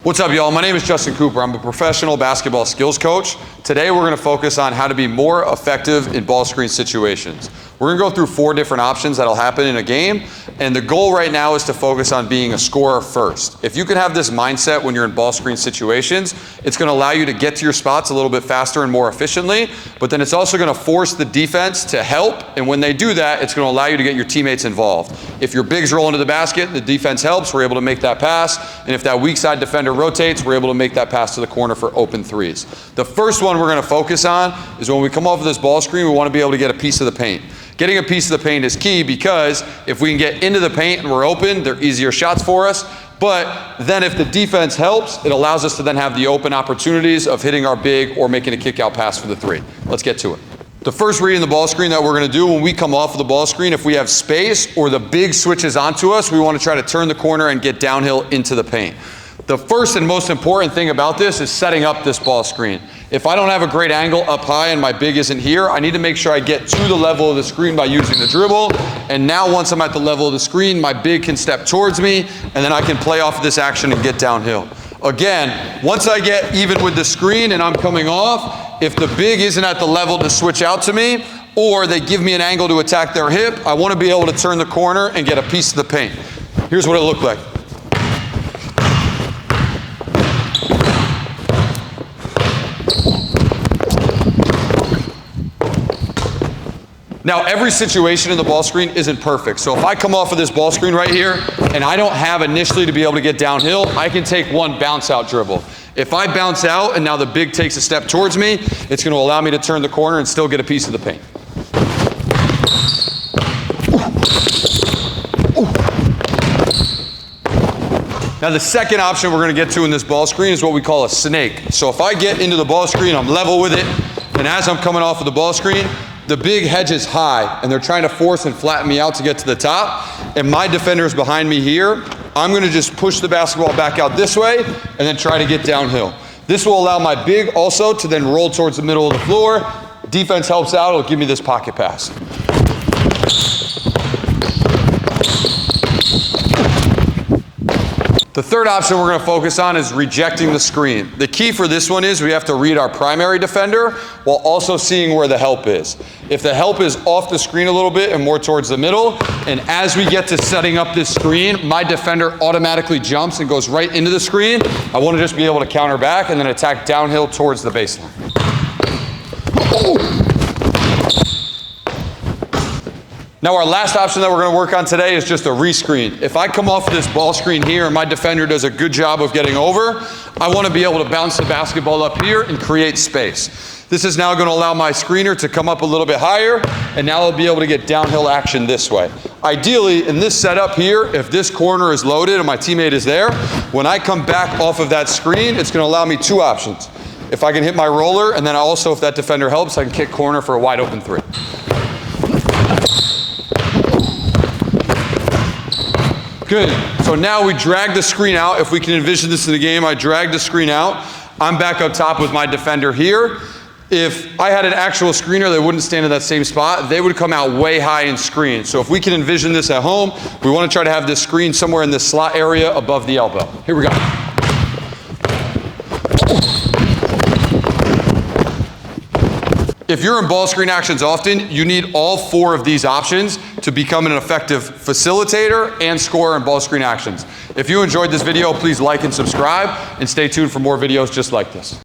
What's up, y'all? My name is Justin Cooper. I'm a professional basketball skills coach. Today we're going to focus on how to be more effective in ball screen situations. We're going to go through 4 different options that'll happen in a game, and the goal right now is to focus on being a scorer first. If you can have this mindset when you're in ball screen situations, it's going to allow you to get to your spots a little bit faster and more efficiently, but then it's also going to force the defense to help, and when they do that, it's going to allow you to get your teammates involved. If your bigs roll into the basket, the defense helps, we're able to make that pass, and if that weak side defender rotates, we're able to make that pass to the corner for open threes. The first one we're going to focus on is when we come off of this ball screen, we want to be able to get a piece of the paint. Getting a piece of the paint is key because if we can get into the paint and we're open, they're easier shots for us. But then if the defense helps, it allows us to then have the open opportunities of hitting our big or making a kick out pass for the 3. Let's get to it. The first read in the ball screen that we're going to do when we come off of the ball screen, if we have space or the big switches onto us, we want to try to turn the corner and get downhill into the paint. The first and most important thing about this is setting up this ball screen. If I don't have a great angle up high and my big isn't here, I need to make sure I get to the level of the screen by using the dribble. And now once I'm at the level of the screen, my big can step towards me, and then I can play off of this action and get downhill. Again, once I get even with the screen and I'm coming off, if the big isn't at the level to switch out to me, or they give me an angle to attack their hip, I want to be able to turn the corner and get a piece of the paint. Here's what it looked like. Now, every situation in the ball screen isn't perfect. So if I come off of this ball screen right here and I don't have initially to be able to get downhill, I can take one bounce out dribble. If I bounce out and now the big takes a step towards me, it's going to allow me to turn the corner and still get a piece of the paint. Now the second option we're going to get to in this ball screen is what we call a snake. So if I get into the ball screen, I'm level with it, and as I'm coming off of the ball screen, the big hedges high, and they're trying to force and flatten me out to get to the top, and my defender is behind me here. I'm going to just push the basketball back out this way and then try to get downhill. This will allow my big also to then roll towards the middle of the floor. Defense helps out, it'll give me this pocket pass. The third option we're going to focus on is rejecting the screen. The key for this one is we have to read our primary defender while also seeing where the help is. If the help is off the screen a little bit and more towards the middle, and as we get to setting up this screen, my defender automatically jumps and goes right into the screen, I want to just be able to counter back and then attack downhill towards the baseline. Now our last option that we're going to work on today is just a rescreen. If I come off this ball screen here and my defender does a good job of getting over, I want to be able to bounce the basketball up here and create space. This is now going to allow my screener to come up a little bit higher, and now I'll be able to get downhill action this way. Ideally, in this setup here, if this corner is loaded and my teammate is there, when I come back off of that screen, it's going to allow me 2 options. If I can hit my roller, and then also if that defender helps, I can kick corner for a wide open 3. Good. So now we drag the screen out. If we can envision this in the game, I drag the screen out. I'm back up top with my defender here. If I had an actual screener that wouldn't stand in that same spot, they would come out way high and screen. So if we can envision this at home, we want to try to have this screen somewhere in this slot area above the elbow. Here we go. If you're in ball screen actions often, you need all 4 of these options to become an effective facilitator and scorer in ball screen actions. If you enjoyed this video, please like and subscribe, and stay tuned for more videos just like this.